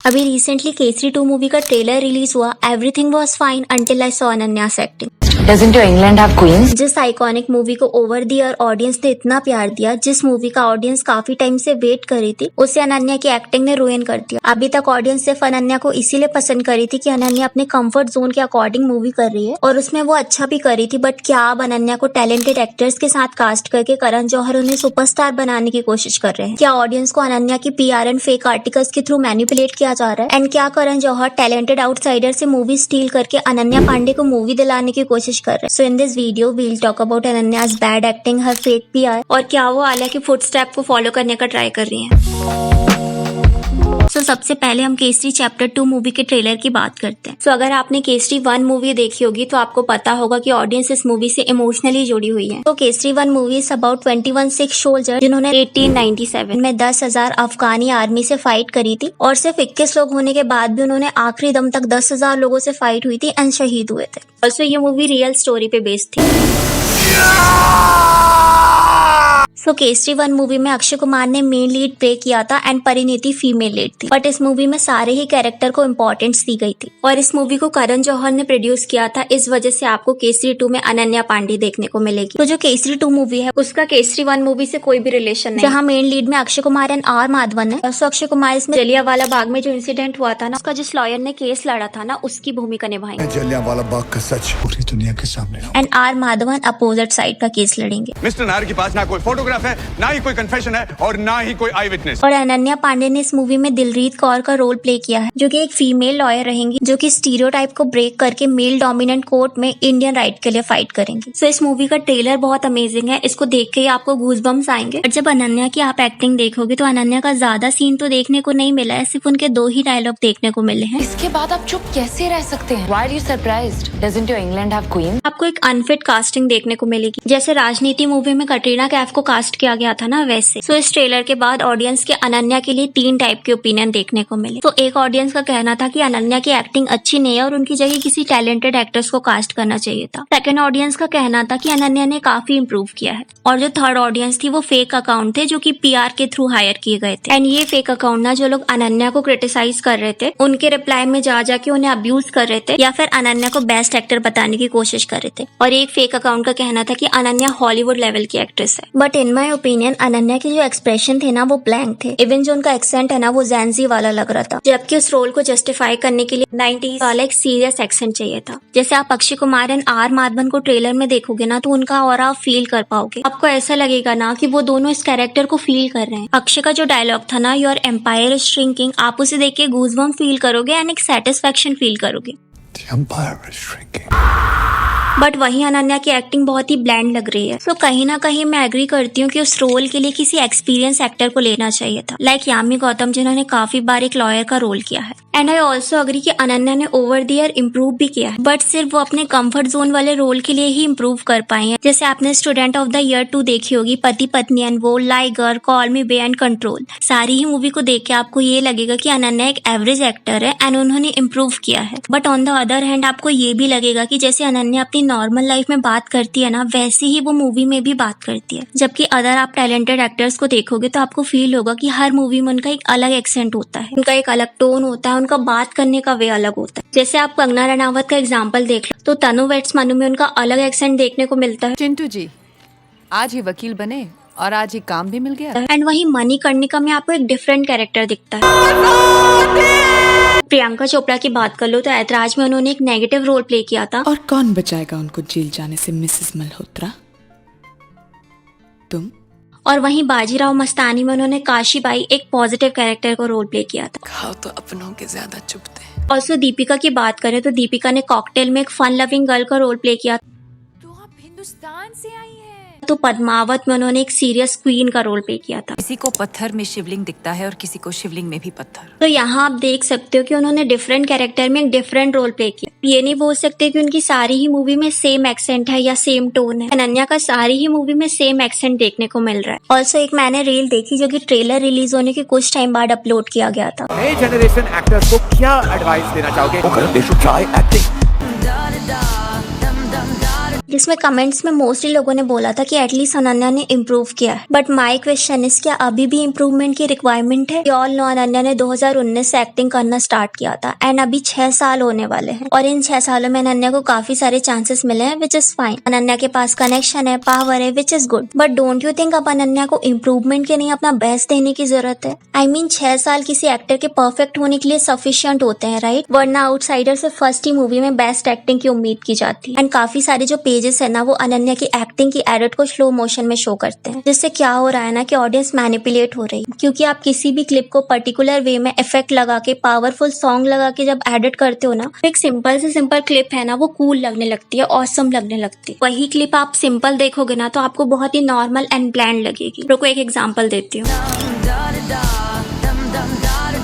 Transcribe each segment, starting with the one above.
अभी recently Kesari 2 movie का trailer release हुआ। Everything was fine until I saw Ananya's acting. Doesn't your England have queens? जिस iconic movie को over the year audience ने इतना प्यार दिया, जिस मूवी का ऑडियंस काफी टाइम से वेट कर रही थी, उसे अनन्या की एक्टिंग ने रुइन कर दिया। अभी तक ऑडियंस सिर्फ अनन्या को इसीलिए पसंद करी थी कि अनन्या अपने कंफर्ट जोन के अकॉर्डिंग मूवी कर रही है और उसमें वो अच्छा भी करी थी। बट क्या अब अनन्या को टैलेंटेड एक्टर्स के साथ कास्ट करके करण जौहर उन्हें सुपरस्टार बनाने की कोशिश कर रहे हैं? क्या ऑडियंस को अनन्या की PR एंड फेक आर्टिकल्स के थ्रू मैनिपुलेट किया जा रहा है? एंड क्या करण जौहर टैलेंटेड आउटसाइडर से मूवी स्टील करके अनन्या पांडे को मूवी दिलाने की कोशिश कर रहे हैं? So in this video we'll talk about Ananya's bad acting, her fake PR और क्या वो आलिया के फुटस्टेप को फॉलो करने का ट्राई कर रही हैं। सबसे पहले हम केसरी चैप्टर 2 मूवी के ट्रेलर की बात करते हैं। अगर आपने केसरी 1 मूवी देखी होगी तो आपको पता होगा कि ऑडियंस इस मूवी से इमोशनली जुड़ी हुई है। तो Kesari 1 movie is about 21 Sikh soldier जिन्होंने 1897 में 10,000 अफगानी आर्मी से फाइट करी थी और सिर्फ 21 लोग होने के बाद भी उन्होंने आखिरी दम तक 10,000 लोगों से फाइट हुई थी एंड शहीद हुए थे। ऑल्सो ये मूवी रियल स्टोरी पे बेस्ड थी। केसरी 1 मूवी में अक्षय कुमार ने मेन लीड प्ले किया था एंड परिणीति फीमेल लीड थी। बट इस मूवी में सारे ही कैरेक्टर को इम्पोर्टेंस दी गई थी और इस मूवी को करण जौहर ने प्रोड्यूस किया था। इस वजह से आपको केसरी 2 में अनन्या पांडे देखने को मिलेगी। तो जो केसरी 2 मूवी है उसका केसरी 1 मूवी से कोई भी रिलेशन नहीं। जहाँ मेन लीड में अक्षय कुमार एंड R माधवन है। अक्षय कुमार इसमें जलियांवाला बाग में जो इंसिडेंट हुआ था ना, उसका जिस लॉयर ने केस लड़ा था ना, उसकी भूमिका निभाएंगे। जलियांवाला बाग का सच पूरी दुनिया के सामने and R Madhavan opposite side का केस लड़ेंगे। मिस्टर नायर के पास ना कोई फोटोग्राफ है, ना ही कोई कन्फेशन है और ना ही कोई आई विटनेस। और अनन्या पांडे ने इस मूवी में दिलरीत कौर का रोल प्ले किया है, जो कि एक फीमेल लॉयर रहेंगी जो कि स्टीरियोटाइप को ब्रेक करके मेल डोमिनेंट कोर्ट में इंडियन राइट के लिए फाइट करेंगी। सो इस मूवी का ट्रेलर बहुत अमेजिंग है। इसको देख के ही आपको गूज़बम्स आएंगे। और जब अनन्या की आप एक्टिंग देखोगे तो अनन्या का ज्यादा सीन तो देखने को नहीं मिला है, सिर्फ उनके 2 ही डायलॉग देखने को मिले हैं। इसके बाद आप चुप कैसे रह सकते हैं? Why are you surprised? Doesn't your England have queens? आपको एक अनफिट कास्टिंग देखने को मिलेगी, जैसे राजनीति मूवी में कटरीना कैफ को कास्ट किया गया था ना, वैसे। सो इस ट्रेलर के बाद ऑडियंस के अनन्या के लिए 3 टाइप के ओपिनियन देखने को मिले। तो एक ऑडियंस का कहना था कि अनन्या की एक्टिंग अच्छी नहीं है और उनकी जगह किसी टैलेंटेड एक्ट्रेस को कास्ट करना चाहिए था। सेकंड ऑडियंस का कहना था कि अनन्या ने काफी इम्प्रूव किया है। और जो थर्ड ऑडियंस थी वो फेक अकाउंट थे जो कि PR के थ्रू हायर किए गए थे। एंड ये फेक अकाउंट ना, जो लोग अनन्या को क्रिटिसाइज कर रहे थे, उनके रिप्लाई में जा जाके उन्हें अब्यूज कर रहे थे या फिर अनन्या को बेस्ट एक्टर बताने की कोशिश कर रहे थे। और एक फेक अकाउंट का कहना था कि अनन्या हॉलीवुड लेवल की एक्ट्रेस है। But in my opinion Ananya के जो एक्सप्रेशन थे ना वो ब्लैंक थे। इवन जो उनका एक्सेंट है ना वो जेंजी वाला लग रहा था, जबकि उस रोल को जस्टिफाई करने के लिए 90s वाला एक सीरियस एक्सेंट चाहिए था। जैसे आप अक्षय कुमार एंड R माधवन को ट्रेलर में देखोगे ना तो उनका और आप फील कर पाओगे। आपको ऐसा लगेगा ना कि वो दोनों इस कैरेक्टर को फील कर रहे हैं। अक्षय का जो डायलॉग था ना, योर एम्पायर इज श्रिंकिंग, आप उसे देख के गूज़बम्स फील करोगे एंड एक सेटिस्फेक्शन फील करोगे। बट वहीं अनन्या की एक्टिंग बहुत ही ब्लैंड लग रही है। सो कहीं ना कहीं मैं एग्री करती हूँ कि उस रोल के लिए किसी एक्सपीरियंस एक्टर को लेना चाहिए था, लाइक यामी गौतम जिन्होंने काफी बार एक लॉयर का रोल किया है। एंड आई ऑल्सो अग्री कि अनन्या ने ओवर द ईयर इम्प्रूव भी किया है, बट सिर्फ वो अपने कंफर्ट जोन वाले रोल के लिए ही इम्प्रूव कर पाई है। जैसे आपने स्टूडेंट ऑफ द ईयर 2 देखी होगी, पति पत्नी एंड वो, Liger, call me bae and control. सारी ही मूवी को देख के आपको ये लगेगा कि अनन्या एक एवरेज एक्टर है एंड उन्होंने इम्प्रूव किया है। But on the other hand आपको ये भी लगेगा कि जैसे अनन्या अपनी नॉर्मल लाइफ में बात करती है ना, वैसे ही वो मूवी में भी बात करती है। जबकि अदर आप टैलेंटेड एक्टर्स को देखोगे तो आपको फील होगा कि हर मूवी में उनका एक अलग एक्सेंट होता है, उनका एक अलग टोन होता है, उनका बात करने का वे अलग होता है। जैसे आप कंगना रनावत का एग्जांपल देख लो तो तनु वेड्स मनु में उनका अलग एक्सेंट देखने को मिलता है। चिंटू जी आज ही वकील बने और आज ही काम भी मिल गया। एंड वहीं मणिकर्णिका में आपको एक डिफरेंट कैरेक्टर दिखता है। प्रियंका चोपड़ा की बात कर लो तो ऐतराज में उन्होंने एक नेगेटिव रोल प्ले किया था। और कौन बचाएगा उनको जेल जाने से मिसेस मल्होत्रा? तुम। और वहीं बाजीराव मस्तानी में उन्होंने काशीबाई एक पॉजिटिव कैरेक्टर को रोल प्ले किया था। खाओ तो अपनों के ज्यादा चुभते हैं। ऑल्सो दीपिका की बात करें तो दीपिका ने कॉकटेल में एक फन लविंग गर्ल का रोल प्ले किया। तो आप हिंदुस्तान से आई हैं? तो पद्मावत में उन्होंने एक सीरियस क्वीन का रोल प्ले किया था। किसी को पत्थर में शिवलिंग दिखता है और किसी को शिवलिंग में भी पत्थर। तो यहाँ आप देख सकते हो कि उन्होंने डिफरेंट कैरेक्टर में एक डिफरेंट रोल प्ले किया। ये नहीं बोल सकते कि उनकी सारी ही मूवी में सेम एक्सेंट है या सेम टोन है। अनन्या का सारी ही मूवी में सेम एक्सेंट देखने को मिल रहा है। ऑल्सो एक मैंने रील देखी जो कि ट्रेलर रिलीज होने के कुछ टाइम बाद अपलोड किया गया था। नए जनरेशन एक्टर्स को क्या एडवाइस देना चाहोगे? they should try acting. जिसमें कमेंट्स में मोस्टली लोगों ने बोला था कि एटलीस्ट अनन्या ने इम्प्रूव किया है। बट माई क्वेश्चन इज, क्या अभी भी इम्प्रूवमेंट की रिक्वायरमेंट है? ऑल नो अनन्या ने 2019 से एक्टिंग करना स्टार्ट किया था एंड अभी 6 साल होने वाले हैं और इन 6 सालों में अनन्या को काफी सारे चांसेस मिले हैं, विच इज फाइन। अनन्या के पास कनेक्शन है, पावर है, which is good. But don't you think अब अनन्या को इम्प्रूवमेंट के नहीं अपना बेस्ट देने की जरूरत है? आई मीन 6 साल किसी एक्टर के परफेक्ट होने के लिए सफिशिएंट होते हैं, राइट? वरना आउटसाइडर से फर्स्ट ही मूवी में बेस्ट एक्टिंग की उम्मीद की जाती है। एंड काफी सारे जो पेजेस है ना, वो अनन्या की एक्टिंग की एडिट को स्लो मोशन में शो करते हैं, जिससे क्या हो रहा है ना कि ऑडियंस मैनिपुलेट हो रही है। क्योंकि आप किसी भी क्लिप को पर्टिकुलर वे में इफेक्ट लगा के, पावरफुल सॉन्ग लगा के जब एडिट करते हो ना, एक सिंपल से सिंपल क्लिप है ना, वो कूल लगने लगती है, ऑसम लगने लगती है। वही क्लिप आप सिंपल देखोगे ना तो आपको बहुत ही नॉर्मल एंड ब्लैंड लगेगी। रुको एक एग्जांपल देती हूँ।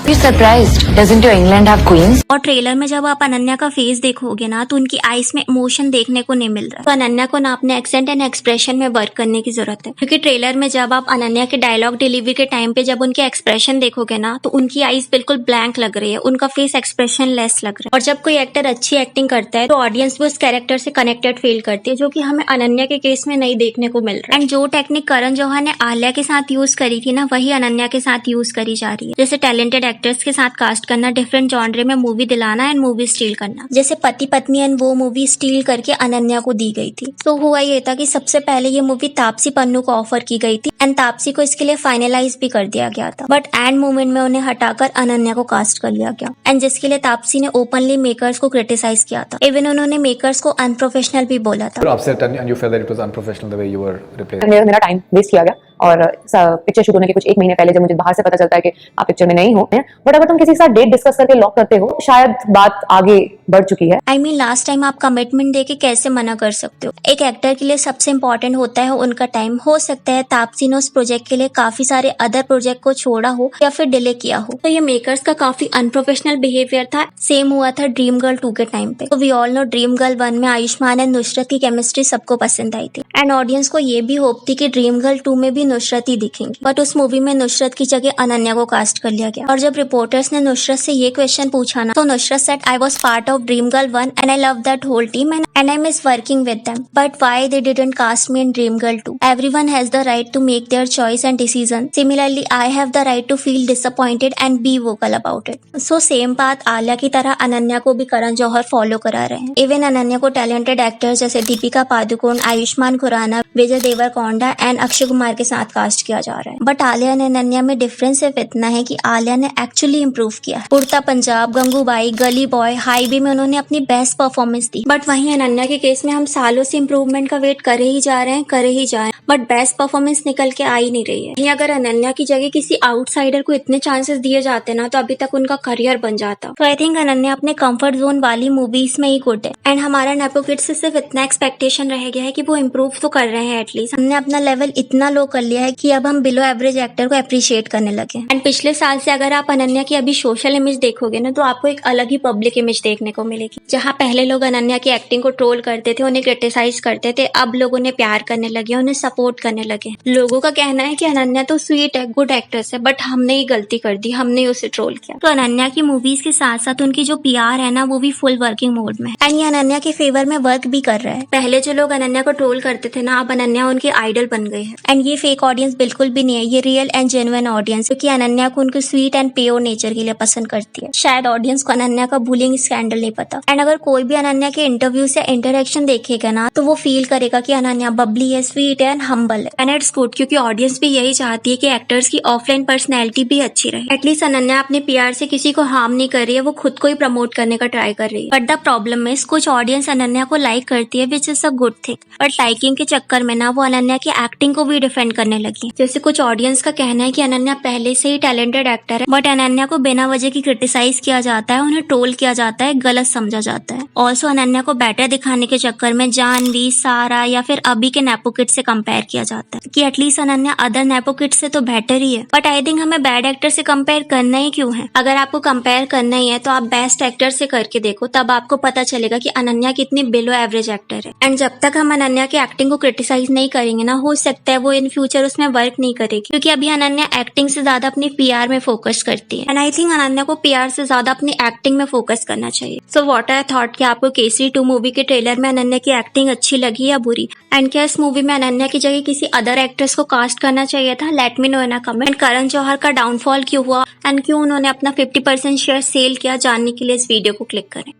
You're surprised. Doesn't your England have queens? और ट्रेलर में जब आप अनन्या का फेस देखोगे ना तो उनकी आईज में इमोशन देखने को नहीं मिल रहा है। तो अनन्या को ना अपने एक्सेंट एंड एक्सप्रेशन में वर्क करने की जरूरत है, क्योंकि ट्रेलर में जब आप अनन्या के डायलॉग डिलीवरी के टाइम पे जब उनके एक्सप्रेशन देखोगे ना तो उनकी आईज बिल्कुल ब्लैंक लग रही है, उनका फेस एक्सप्रेशन लेस लग रहा है। और जब कोई एक्टर अच्छी एक्टिंग करता है तो ऑडियंस भी उस कैरेक्टर से कनेक्टेड फील करती है, जो कि हमें अनन्या के केस में नहीं देखने को मिल रहा है। एंड जो टेक्निक करण जौहर ने आलिया के साथ यूज करी थी ना, वही अनन्या के साथ यूज करी जा रही है। जैसे टैलेंटेड एक्टर्स के साथ कास्ट करना, डिफरेंट जॉनरे में मूवी दिलाना एंड मूवी स्टील करना। जैसे पति पत्नी एंड वो मूवी स्टील करके अनन्या को दी गई थी। तो हुआ ये था कि सबसे पहले ये मूवी तापसी पन्नू को ऑफर की गई थी एंड तापसी को इसके लिए फाइनलाइज भी कर दिया गया था, बट एंड मोमेंट में उन्हें हटाकर अनन्या को कास्ट कर लिया गया एंड जिसके लिए तापसी ने ओपनली मेकर्स को क्रिटिसाइज किया था। इवन उन्होंने मेकर्स को अनप्रोफेशनल भी बोला था। upset and you felt that it was unprofessional the way you were replaced. मेरा टाइम वेस्ट किया गया और पिक्चर शूट होने के कुछ 1 महीने पहले जब मुझे बाहर से पता चलता है कि आप पिक्चर में नहीं हो, बट अगर तुम किसी के साथ डेट डिस्कस करके लॉक करते हो, शायद बात आगे बढ़ चुकी है। आई मीन लास्ट टाइम आप कमिटमेंट देके कैसे मना कर सकते हो? एक एक्टर के लिए सबसे इम्पोर्टेंट होता है उनका टाइम। हो सकता है तापसी ने उस प्रोजेक्ट के लिए काफी सारे अदर प्रोजेक्ट को छोड़ा हो या फिर डिले किया हो, तो ये मेकर्स का काफी अनप्रोफेशनल बिहेवियर था। सेम हुआ था ड्रीम गर्ल 2 के टाइम पे। तो we all know dream girl 1 में आयुष्मान एंड नुसरत की केमिस्ट्री सबको पसंद आई थी एंड ऑडियंस को ये भी होप थी कि ड्रीम गर्ल 2 में भी नुसरत ही दिखेंगी, बट उस मूवी में नुसरत की जगह अनन्या को कास्ट कर लिया गया। और जब रिपोर्टर्स ने नुसरत से ये क्वेश्चन पूछा ना, तो Nusrat said I was part of dream girl 1 and I love that whole team and I miss working with them, but why they didn't cast me in dream girl 2? Everyone has the right to make their choice and decision. Similarly I have the right to feel disappointed and be vocal about it. So same बात आलिया की तरह अनन्या को भी Karan Johar follow करा रहे हैं। Even Ananya को talented actors जैसे दीपिका पादुकोण, आयुष्मान खुराना, विजय देवरकोंडा एंड अक्षय कुमार के साथ कास्ट किया जा रहा है। बट आलिया एंड अनन्या में डिफरेंस सिर्फ इतना है कि आलिया ने एक्चुअली इम्प्रूव किया। उड़ता पंजाब, गंगूबाई, गली बॉय, हाईवे में उन्होंने अपनी बेस्ट परफॉर्मेंस दी। बट वहीं अनन्या के केस में हम सालों से इम्प्रूवमेंट का वेट करे ही जा रहे हैं, बट बेस्ट परफॉर्मेंस निकल के आ ही नहीं रही है। यहीं अगर अनन्या की जगह किसी आउटसाइडर को इतने चांसेस दिए जाते ना, तो अभी तक उनका करियर बन जाता। तो आई थिंक अनन्या अपने कंफर्ट जोन वाली मूवीज में ही गुड है एंड हमारा नेपो किड्स से सिर्फ इतना एक्सपेक्टेशन रह गया है कि वो इम्प्रूव तो कर रहे हैं। एटलीस्ट हमने अपना लेवल इतना लो कर लिया है कि अब हम बिलो एवरेज एक्टर को अप्रिशिएट करने लगे। एंड पिछले साल से अगर आप अनन्या की अभी सोशल इमेज देखोगे ना, तो आपको एक अलग ही पब्लिक इमेज देखने को मिलेगी। जहाँ पहले लोग अनन्या की एक्टिंग को ट्रोल करते थे, उन्हें क्रिटिसाइज करते थे, अब लोग उन्हें प्यार करने लगे, उन्हें सपोर्ट करने लगे। लोगों का कहना है कि अनन्या तो स्वीट है, गुड एक्ट्रेस है, बट हमने ही गलती कर दी, हमने उसे ट्रोल किया। तो अनन्या की मूवीज के साथ साथ उनकी जो पीआर है ना, वो भी फुल वर्किंग मोड में एंड ये अनन्या के फेवर में वर्क भी कर रहा है। पहले जो लोग अनन्या को ट्रोल करते थे ना, अब अनन्या उनके आइडल बन गए हैं। एंड ये फेक ऑडियंस बिल्कुल भी नहीं है, ये रियल एंड जेन्युइन ऑडियंस, क्योंकि अनन्या को उनके स्वीट एंड प्योर नेचर के लिए पसंद करती है। शायद ऑडियंस को अनन्या का बुलिंग स्कैंडल नहीं पता। एंड अगर कोई भी अनन्या के इंटरव्यूज या इंटरेक्शन देखेगा ना, तो वो फील करेगा कि अनन्या बबली है, स्वीट है एंड हम्बल है। एंड इट्स गुड, क्योंकि ऑडियंस भी यही चाहती है कि एक्टर्स की ऑफलाइन पर्सनैलिटी भी अच्छी रहे। एटलीस्ट अनन्या अपने पीआर से किसी को हार्म नहीं कर रही है, वो खुद को ही प्रमोट करने का ट्राई कर रही है। बट द प्रॉब्लम इज कुछ ऑडियंस अनन्या को लाइक करती है, which is a good thing, but liking के चक्कर में ना वो अनन्या की एक्टिंग को भी डिफेंड करने लगी। जैसे कुछ ऑडियंस का कहना है कि अनन्या पहले से ही टैलेंटेड एक्टर है, बट अनन्या को बिना वजह की क्रिटिसाइज किया जाता है, उन्हें ट्रोल किया जाता है, गलत समझा जाता है। ऑल्सो अनन्या को बेटर दिखाने के चक्कर में जानवी, सारा या फिर अभी के नेपो किड्स से कंपेयर कंपेयर किया जाता है कि at least Ananya other nepo kids से तो बेटर ही है। बट आई थिंक हमें बैड एक्टर से कंपेयर करना ही क्यों है? अगर आपको कंपेयर करना ही है तो आप बेस्ट एक्टर से करके देखो, तब आपको पता चलेगा कि अनन्या कितनी बिलो एवरेज एक्टर है। एंड जब तक हम अनन्या की एक्टिंग को क्रिटिसाइज नहीं करेंगे ना, हो सकता है वो इन फ्यूचर उसमें वर्क नहीं करेगी, क्योंकि अभी अनन्या एक्टिंग से ज्यादा अपनी पीआर में फोकस करती है। एंड आई थिंक अनन्या को पीआर से ज्यादा अपनी एक्टिंग में फोकस करना चाहिए। सो व्हाट आई थॉट कि आपको केसरी 2 मूवी के ट्रेलर में अनन्या की एक्टिंग अच्छी लगी या बुरी, एंड क्या इस मूवी में अनन्या की जगह किसी अदर एक्ट्रेस को कास्ट करना चाहिए था? Let me know in a comment. Karan Johar का डाउनफॉल क्यों हुआ एंड क्यों उन्होंने अपना 50% शेयर सेल किया, जानने के लिए इस वीडियो को क्लिक करें।